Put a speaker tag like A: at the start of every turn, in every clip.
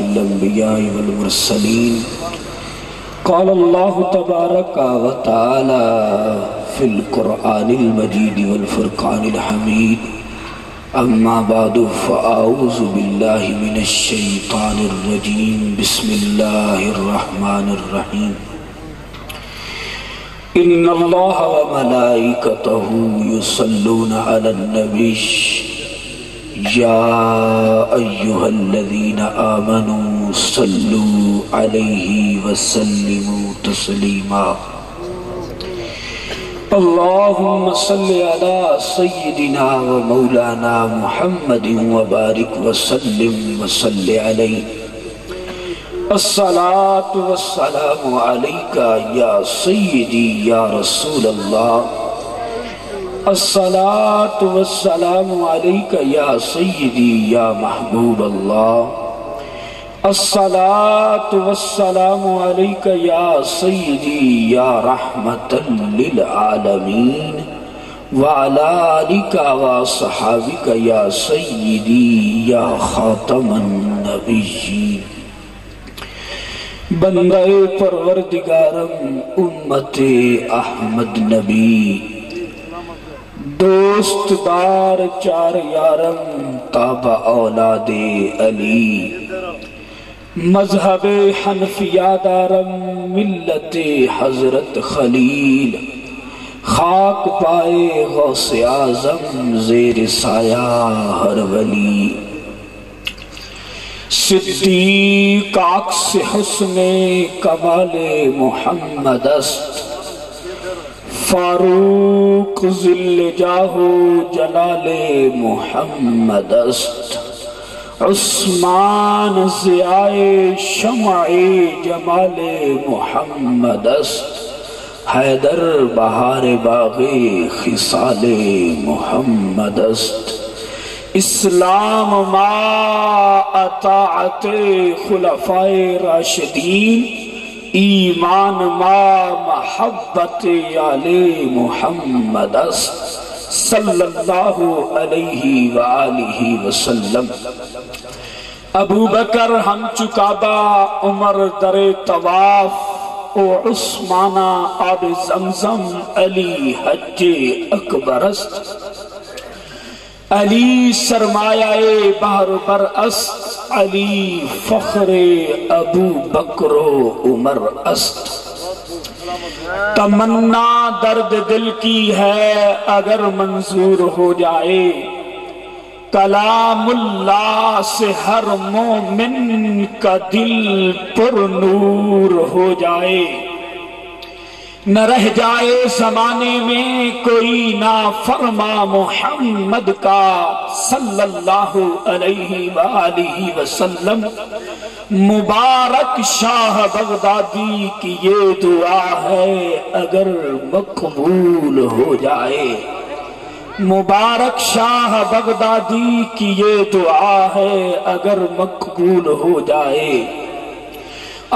A: الأنبياء والمرسلين. قال الله تبارك وتعالى في القرآن المجيد والفرقان الحميد. أما بعد فأعوذ بالله من الشيطان الرجيم. بسم الله الرحمن الرحيم. إن الله وملائكته يصلون على النبي يا أيها الذين آمنوا صلوا عليه وسلموا تسليما. اللهم صل على سيدنا ومولانا محمد وبارك وسلم وصل عليه. الصلاة والسلام عليك يا سيدي يا رسول الله. الصلاة والسلام عليك يا سيدي يا محبوب الله. الصلاة والسلام عليك يا سيدي يا رحمة للعالمين وعلى آلك وصحابك يا سيدي يا خاتم النبيين. بندہ پروردگارم امت احمد نبی، دوست دار چار یارم تابع اولاد علی، مذہب حنفیہ دارم ملت حضرت خلیل، خاک پائے غوث اعظم زیر سایہ ہر ولی. صدیق عکس حسن کمال محمد است، فاروق ذل جاہ جلال محمد است، عثمان ضیاء شمع جمال محمد است، حیدر بہار باغ خصال محمد است. اسلام ما اطاعت خلفائے راشدین، ایمان ما محبت آل محمد است، صلی اللہ علیہ وآلہ وسلم. ابو بکر ہم چکابہ، عمر در طواف، او عثمانہ آب زمزم، علی حج اکبر است. علی سرمایہ بحر بر است، علی فخر ابو بکر و عمر است. تمنا درد دل کی ہے اگر منظور ہو جائے، کلام اللہ سے ہر مومن کا دل پر نور ہو جائے. نہ رہ جائے زمانے میں کوئی نافرما محمد کا، صلی اللہ علیہ وآلہ وسلم. مبارک شاہ بغدادی کی یہ دعا ہے اگر مقبول ہو جائے. مبارک شاہ بغدادی کی یہ دعا ہے اگر مقبول ہو جائے.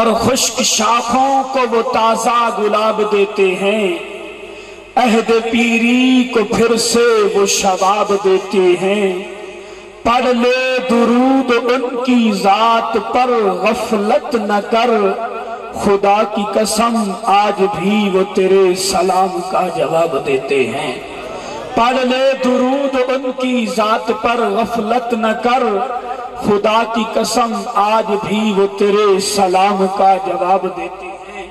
A: اور خشک شاخوں کو وہ تازہ گلاب دیتے ہیں، عہد پیری کو پھر سے وہ شباب دیتے ہیں. پڑھ لے درود ان کی ذات پر، غفلت نہ کر، خدا کی قسم آج بھی وہ تیرے سلام کا جواب دیتے ہیں. پڑھ لے درود ان کی ذات پر، غفلت نہ کر، خدا کی قسم آج بھی وہ تیرے سلام کا جواب دیتے ہیں.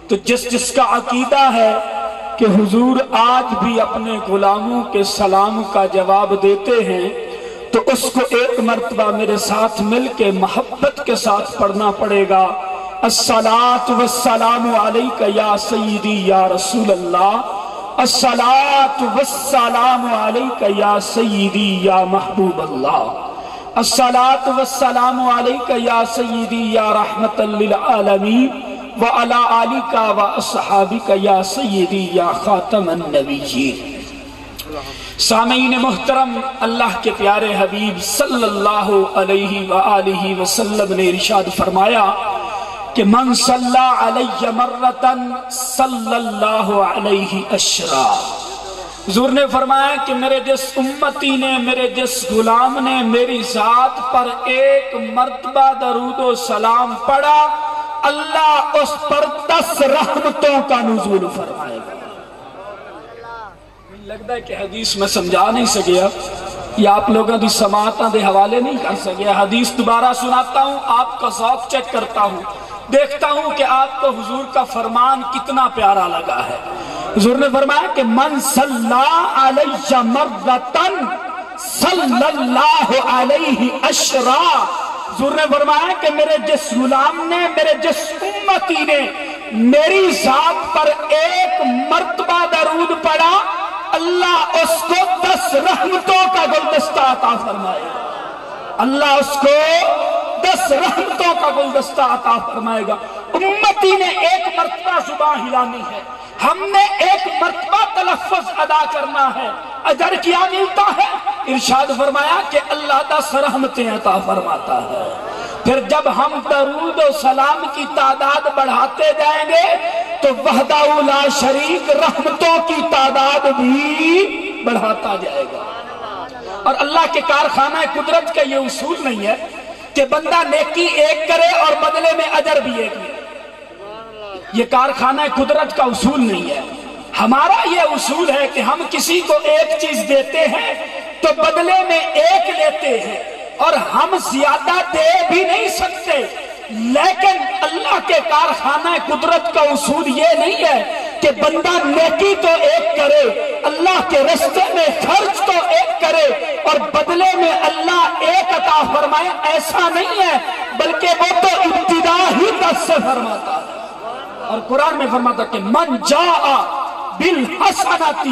A: تو جس کا عقیدہ ہے کہ حضور آج بھی اپنے غلاموں کے سلام کا جواب دیتے ہیں، تو اس کو ایک مرتبہ میرے ساتھ مل کے محبت کے ساتھ پڑھنا پڑے گا. الصلاۃ والسلام علیک یا سیدی یا رسول اللہ. الصلاۃ والسلام علیک یا سیدی یا محبوب اللہ. الصلاۃ والسلام علیک یا سیدی یا رحمت للعالمین وعلی آلک واصحابک یا سیدی یا خاتم النبیین. سامعین محترم، اللہ کے پیارے حبیب صلی اللہ علیہ وآلہ وسلم نے ارشاد فرمایا کہ من صلی علی مرتن صلی اللہ علیہ عشرا. حضور نے فرمایا کہ میرے جس امتی نے، میرے جس غلام نے میری ذات پر ایک مرتبہ درود و سلام پڑھا، اللہ اس پر 10 رحمتوں کا نزول فرمائے گا۔ لگتا ہے کہ حدیث میں سمجھا نہیں سکیا یا آپ لوگوں کی سماعتاں دے حوالے نہیں کر سکیا۔ حدیث دوبارہ سناتا ہوں، آپ کا ذوق چیک کرتا ہوں، دیکھتا ہوں کہ آپ کو حضور کا فرمان کتنا پیارا لگا ہے۔ حضور نے فرمایا کہ من صلی علیہ مرتن صلی اللہ علیہ عشرا۔ حضور نے فرمایا کہ میرے جس غلام نے، میرے جس امتی نے میری ذات پر ایک مرتبہ درود پڑھا، اللہ اس کو 10 رحمتوں کا گلدستہ عطا فرمائے گا۔ اللہ اس کو 10 رحمتوں کا گلدستہ عطا فرمائے گا۔ امتی نے ایک مرتبہ زبان ہلانی ہے، ہم نے ایک مرتبہ تلفظ ادا کرنا ہے، اجر کیا ملتا ہے؟ ارشاد فرمایا کہ اللہ 10 رحمتیں عطا فرماتا ہے۔ پھر جب ہم درود و سلام کی تعداد بڑھاتے جائیں گے تو وحدہ لا شریک رحمتوں کی تعداد بھی بڑھاتا جائے گا۔ اور اللہ کے کارخانہ قدرت کا یہ اصول نہیں ہے کہ بندہ نیکی ایک کرے اور بدلے میں اجر بھی ایک ملے۔ یہ کارخانہ قدرت کا اصول نہیں ہے۔ ہمارا یہ اصول ہے کہ ہم کسی کو ایک چیز دیتے ہیں تو بدلے میں ایک لیتے ہیں، اور ہم زیادہ دے بھی نہیں سکتے، لیکن اللہ کے کارخانہ قدرت کا اصول یہ نہیں ہے کہ بندہ نیکی تو ایک کرے، اللہ کے راستے میں خرچ تو ایک کرے اور بدلے میں اللہ ایک عطا فرمائے۔ ایسا نہیں ہے، بلکہ وہ تو ابتدا ہی 10 سے فرماتا ہے۔ اور قرآن میں فرماتا کہ من جاء بالحسنۃ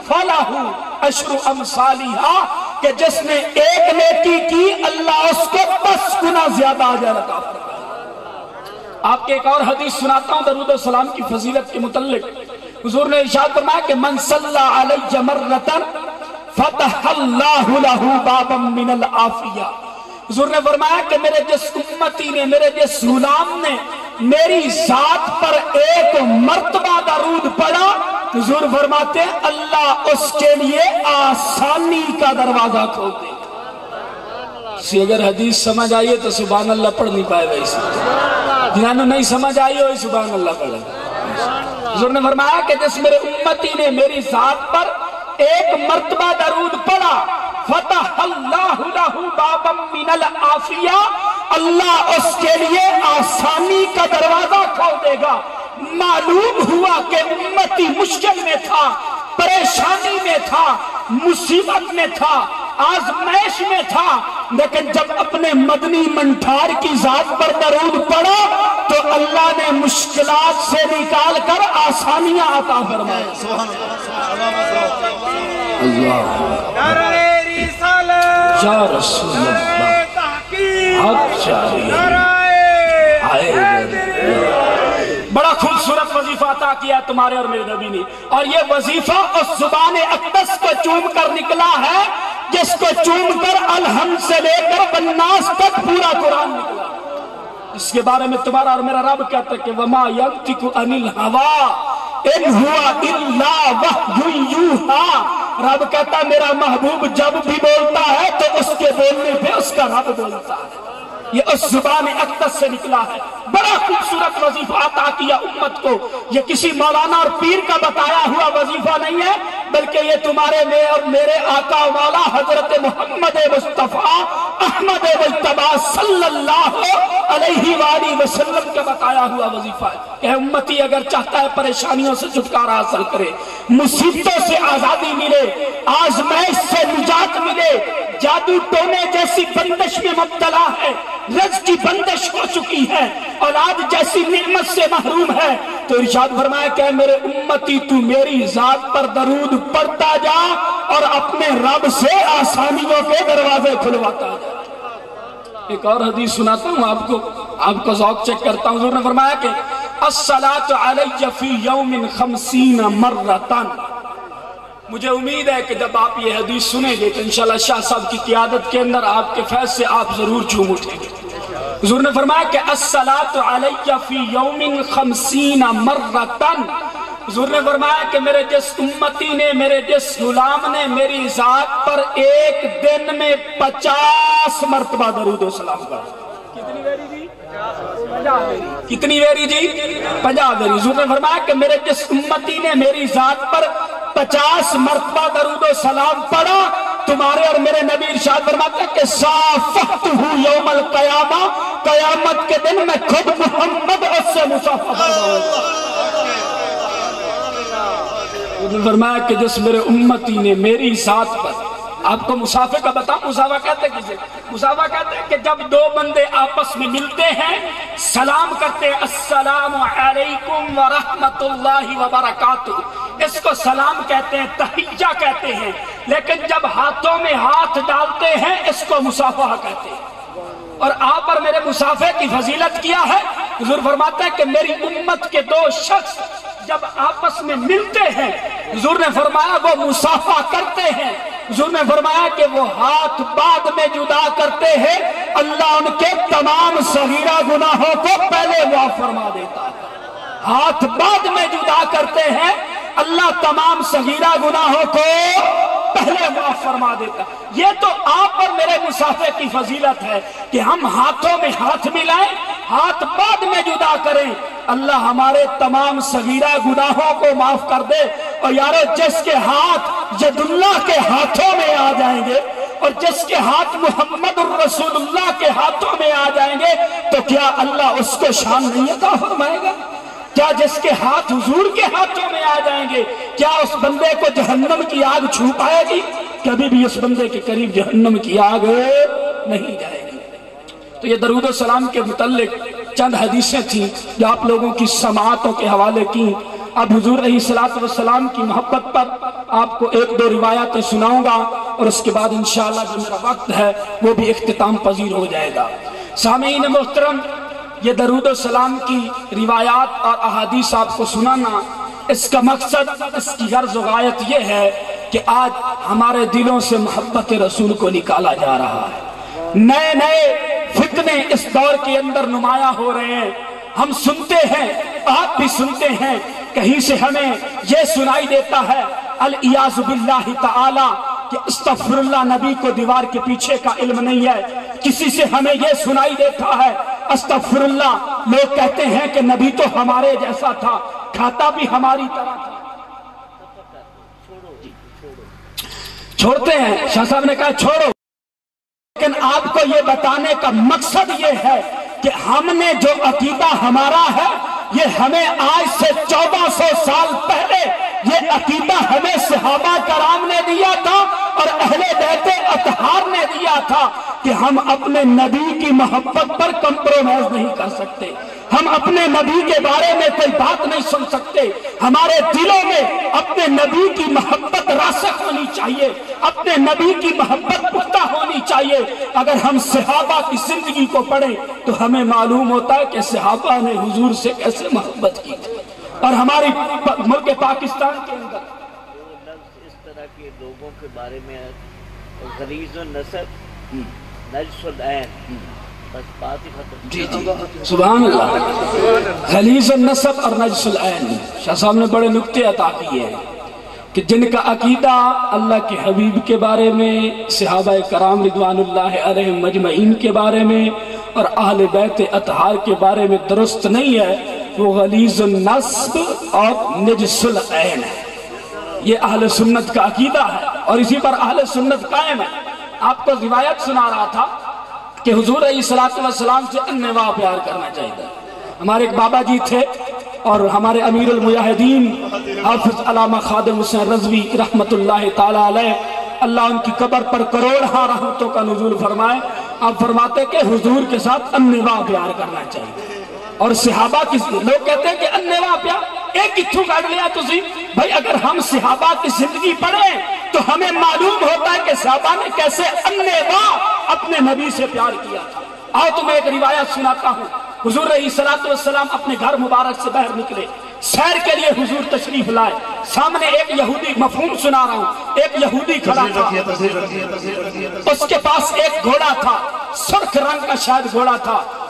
A: فلہ عشر امثالھا، کہ جس نے ایک نیکی کی اللہ اس کو 10 گنا زیادہ اجر عطا فرمائے۔ آپ کے ایک اور حدیث سناتا ہوں درود و سلام کی فضیلت کے متعلق۔ حضور نے ارشاد فرمایا کہ من صلی علیہ مرتن فتح اللہ لہ بابا من العافیہ۔ حضور نے فرمایا کہ میرے جس امتی نے، میرے جس غلام نے میری ذات پر ایک مرتبہ درود پڑھا، حضور فرماتے ہیں اللہ اس کے لیے آسانی کا دروازہ کھول دے گا۔ اگر حدیث سمجھ آئیے تو سبحان اللہ پڑھ نہیں پائے ویسے، جنہوں نہیں سمجھ آئی ہوئی سبحان اللہ پڑھے۔ حضور نے فرمایا کہ جس میرے امتی نے میری ذات پر ایک مرتبہ درود پڑھا، فتح اللہ لہ بابا من العافیہ، اللہ اس کے لیے آسانی کا دروازہ کھول دے گا۔ معلوم ہوا کہ امتی مشکل میں تھا، پریشانی میں تھا، مصیبت میں تھا، آزمائش میں تھا، لیکن جب اپنے مدنی منٹھار کی ذات پر درود پڑھا تو اللہ نے مشکلات سے نکال کر آسانیاں عطا فرمائے۔
B: نعرہ رسالت،
A: یا رسول اللہ، حق جاری بڑا خوبصورت وظیفہ عطا کیا تمہارے اور میرے نبی نے، اور یہ وظیفہ اس زبان اقدس کو چوم کر نکلا ہے جس کو چوم کر الحمد سے لے کر والناس تک پورا قرآن نکلا۔ اس کے بارے میں تمہارا اور میرا رب کہتا ہے کہ وَمَا يَنْتِقُ عَنِ الْهَوَىٰ إِنْ هُوَ إِلَّا وَحْيٌ يُوحَىٰ۔ رب کہتا ہے میرا محبوب جب بھی بولتا ہے تو اس کے بولنے پہ اس کا رب بولتا ہے، یہ اس زبان اقدس سے نکلا ہے۔ بڑا خوبصورت وظیفہ عطا کیا امت کو۔ یہ کسی مولانا اور پیر کا بتایا ہوا وظیفہ نہیں ہے، بلکہ یہ تمہارے اور میرے آقا والا حضرت محمد مصطفیٰ احمد مجتبیٰ صلی اللہ علیہ وآلہ وسلم کا بتایا ہوا وظیفہ ہے کہ امتی اگر چاہتا ہے پریشانیوں سے چھٹکارا حاصل کرے، مصیبتوں سے آزادی ملے، آزمائش سے نجات ملے، جادو ٹونے جیسی بندش میں مبتلا ہے، رزق کی بندش ہو چکی ہے، اولاد جیسی نعمت سے محروم ہے، تو ارشاد فرمایا کہ میرے امتی تو میری ذات پر درود پڑھتا جا اور اپنے رب سے آسانیوں کے دروازے کھلواتا جا۔ ایک اور حدیث سناتا ہوں آپ کو ذوق چیک کرتا ہوں۔ حضور نے فرمایا کہ الصلاۃ علی فی یوم 50 مرتن۔ مجھے امید ہے کہ جب آپ یہ حدیث سنیں گے تو انشاءاللہ شاہ صاحب کی قیادت کے اندر آپ کے فیض سے آپ ضرور جھوم اٹھیں گے۔ حضور نے فرمایا کہ الصلاۃ علی فی یوم 50 مرتن، حضور نے فرمایا کہ میرے جس امتی نے، میرے جس غلام نے میری ذات پر ایک دن میں 50 مرتبہ درود و سلام پڑھا. کتنی ویری جی؟ 50. کتنی ویری جی؟ 50 ویری. حضور نے فرمایا کہ میرے جس امتی نے میری ذات پر 50 مرتبہ درود و سلام پڑھا، تمہارے اور میرے نبی ارشاد فرماتے ہیں کہ صافحتہ یوم القیامہ، قیامت کے دن میں خود محمد اس سے مصافحہ کروں. فرمایا کہ جس میرے امتی نے میری ذات پر، آپ کو مصافحہ کا بتاؤں، مصافحہ کہتے ہیں کسے؟ مصافحہ کہتے ہیں کہ جب دو بندے آپس میں ملتے ہیں، سلام کرتے ہیں، السلام علیکم ورحمت اللہ وبرکاتہ، اس کو سلام کہتے ہیں، تحیہ کہتے ہیں. لیکن جب ہاتھوں میں ہاتھ ڈالتے ہیں اس کو مصافحہ کہتے ہیں. اور آپ اور میرے مصافحے کی فضیلت کیا ہے؟ حضور فرماتے ہیں کہ میری امت کے دو شخص جب آپس میں ملتے ہیں، حضور نے فرمایا وہ مصافحہ کرتے ہیں. حضور نے فرمایا کہ وہ ہاتھ بعد میں جدا کرتے ہیں، اللہ ان کے تمام صغیرہ گناہوں کو پہلے معاف فرما دیتا ہے. ہاتھ بعد میں جدا کرتے ہیں، اللہ تمام صغیرہ گناہوں کو پہلے معاف فرما دیتا. یہ تو آپ اور میرے مصافحے کی فضیلت ہے کہ ہم ہاتھوں میں ہاتھ ملائیں، ہاتھ بعد میں جدا کریں، اللہ ہمارے تمام صغیرہ گناہوں کو معاف کر دے. اور یارو جس کے ہاتھ ید اللہ کے ہاتھوں میں آ جائیں گے اور جس کے ہاتھ محمد الرسول اللہ کے ہاتھوں میں آ جائیں گے تو کیا اللہ اس کو شان نہیں عطا فرمائے گا؟ کیا جس کے ہاتھ حضور کے ہاتھوں میں آ جائیں گے کیا اس بندے کو جہنم کی آگ چھو پائے گی؟ کبھی بھی اس بندے کے قریب جہنم کی آگ نہیں جائے گی. تو یہ درود و سلام کے متعلق چند حدیثیں تھیں جو آپ لوگوں کی سماعتوں کے حوالے کی. اب حضور علیہ السلام کی محبت پر آپ کو ایک دو روایتیں سناؤں گا اور اس کے بعد انشاءاللہ جو میرا وقت ہے وہ بھی اختتام پذیر ہو جائے گا. سامعین محترم، یہ درود و سلام کی روایات اور احادیث آپ کو سنانا، اس کا مقصد، اس کی غرض و غایت یہ ہے کہ آج ہمارے دلوں سے محبت رسول کو نکالا جا رہا ہے. نئے نئے فتنے اس دور کے اندر نمایاں ہو رہے ہیں. ہم سنتے ہیں، آپ بھی سنتے ہیں، کہیں سے ہمیں یہ سنائی دیتا ہے الیاذ باللہ تعالی کہ استغفر اللہ، نبی کو دیوار کے پیچھے کا علم نہیں ہے. کسی سے ہمیں یہ سنائی دیتا ہے استغفر اللہ، لوگ کہتے ہیں کہ نبی تو ہمارے جیسا تھا، کھاتا بھی ہماری طرح تھا. چھوڑتے ہیں، شاہ صاحب نے کہا چھوڑو، لیکن آپ کو یہ بتانے کا مقصد یہ ہے کہ ہم نے جو عقیدہ ہمارا ہے یہ ہمیں آج سے 1400 سال پہلے یہ عقیدہ ہمیں صحابہ کرام نے دیا تھا اور اہل بیت اطہار نے دیا تھا کہ ہم اپنے نبی کی محبت پر کمپرومائز نہیں کر سکتے. ہم اپنے نبی کے بارے میں کوئی بات نہیں سن سکتے. ہمارے دلوں میں اپنے نبی کی محبت راسخ ہونی چاہیے، اپنے نبی کی محبت پختہ ہونی چاہیے. اگر ہم صحابہ کی زندگی کو پڑھیں تو ہمیں معلوم ہوتا ہے کہ صحابہ نے حضور سے کیسے محبت کی تھی. اور ہماری ملک پاکستان کے اندر
B: اس طرح کے لوگوں کے بارے میں غلیظ النسب، نجس العین، بس بات ہی ختم.
A: جی سبحان اللہ. غلیظ النسب اور نجس العین، شاہ صاحب نے بڑے نکتے عطا کیے ہیں کہ جن کا عقیدہ اللہ کے حبیب کے بارے میں، صحابہ کرام رضوان اللہ علیہم مجمعین کے بارے میں اور اہل بیت اطہار کے بارے میں درست نہیں ہے، وہ غلیظ النسب اور نجس العین ہے. یہ اہل سنت کا عقیدہ ہے اور اسی پر اہل سنت قائم ہے. آپ کو روایت سنا رہا تھا کہ حضور علیہ السلام سے انواع پیار کرنا چاہیے. ہمارے ایک بابا جی تھے اور ہمارے امیر المجاہدین حافظ علامہ خادم حسین رضوی رحمت اللہ تعالی علیہ، اللہ ان کی قبر پر کروڑہا رحمتوں کا نزول فرمائے. آپ فرماتے کہ حضور کے ساتھ انواع پیار کرنا چاہیے. اور صحابہ کی لوگ کہتے ہیں کہ انواع پیار ایک کتھو کر لیا تسی بھائی. اگر ہم صحابہ کی زندگی پڑھیں تو ہمیں معلوم ہوتا ہے کہ صحابہ نے کیسے انواع اپنے نبی سے پیار کیا تھا. آؤ تمہیں ایک روایت سناتا ہوں. حضور علیہ السلام اپنے گھر مبارک سے باہر نکلے، سیر کے لیے حضور تشریف لائے. سامنے ایک یہودی، مفہوم سنا رہا ہوں، ایک یہودی کھڑا تھا، اس کے پاس ایک گھوڑا تھا، سرخ رنگ کا شاید گھوڑا تھا.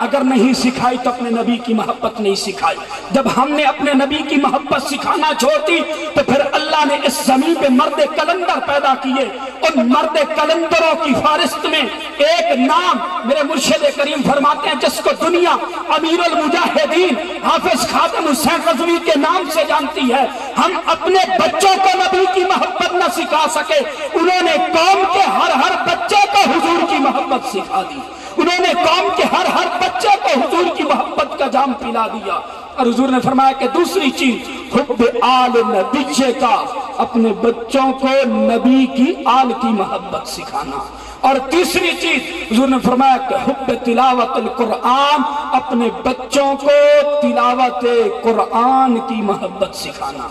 A: اگر نہیں سکھائی تو اپنے نبی کی محبت نہیں سکھائی۔ جب ہم نے اپنے نبی کی محبت سکھانا چھوڑ دی تو پھر اللہ نے اس زمین پہ مرد کلندر پیدا کیے۔ ان مرد کلندروں کی فہرست میں ایک نام میرے مرشد کریم فرماتے ہیں جس کو دنیا امیر المجاہدین حافظ خاتم حسین رضوی کے نام سے جانتی ہے۔ ہم اپنے بچوں کو نبی کی محبت نہ سکھا سکے، انہوں نے قوم کے ہر بچے کو حضور کی محبت سکھا دی، انہوں نے قوم کے ہر بچے کو حضور کی محبت کا جام پلا دیا۔ اور حضور نے فرمایا کہ دوسری چیز حب آل نبی کا، اپنے بچوں کو نبی کی آل کی محبت سکھانا۔ اور تیسری چیز حضور نے فرمایا کہ حب تلاوت القرآن، اپنے بچوں کو تلاوت قرآن کی محبت سکھانا۔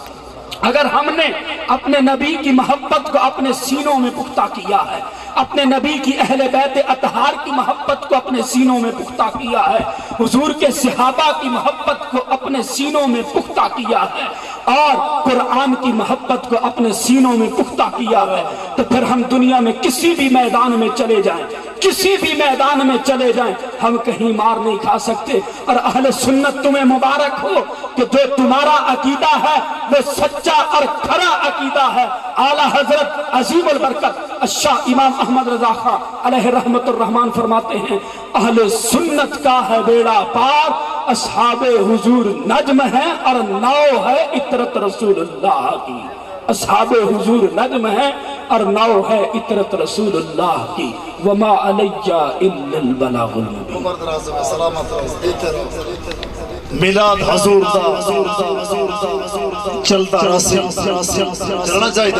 A: اگر ہم نے اپنے نبی کی محبت کو اپنے سینوں میں پختہ کیا ہے، اپنے نبی کی اہل بیت اطہار کی محبت کو اپنے سینوں میں پختہ کیا ہے، حضور کے صحابہ کی محبت کو اپنے سینوں میں پختہ کیا ہے، اور قرآن کی محبت کو اپنے سینوں میں پختہ کیا ہے، تو پھر ہم دنیا میں کسی بھی میدان میں چلے جائیں، کسی بھی میدان میں چلے جائیں، ہم کہیں مار نہیں کھا سکتے۔ اور اہل سنت تمہیں مبارک ہو کہ جو تمہارا عقیدہ ہے وہ سچا اور کھرا عقیدہ ہے۔ اعلیٰ حضرت عظیم البرکت الشاہ امام احمد رضا خان علیہ رحمت الرحمن فرماتے ہیں اہل سنت کا ہے بیڑا پار، اصحاب حضور نجم ہے اور ناؤ ہے اطرت رسول اللہ کی۔ اصحاب حضور نجم ہے اور ناؤ ہے اطرت رسول اللہ کی۔ وما علیہ الا البلاغ المبین۔
C: میلاد حضور دا چلتا رہا چلنا چاہیے۔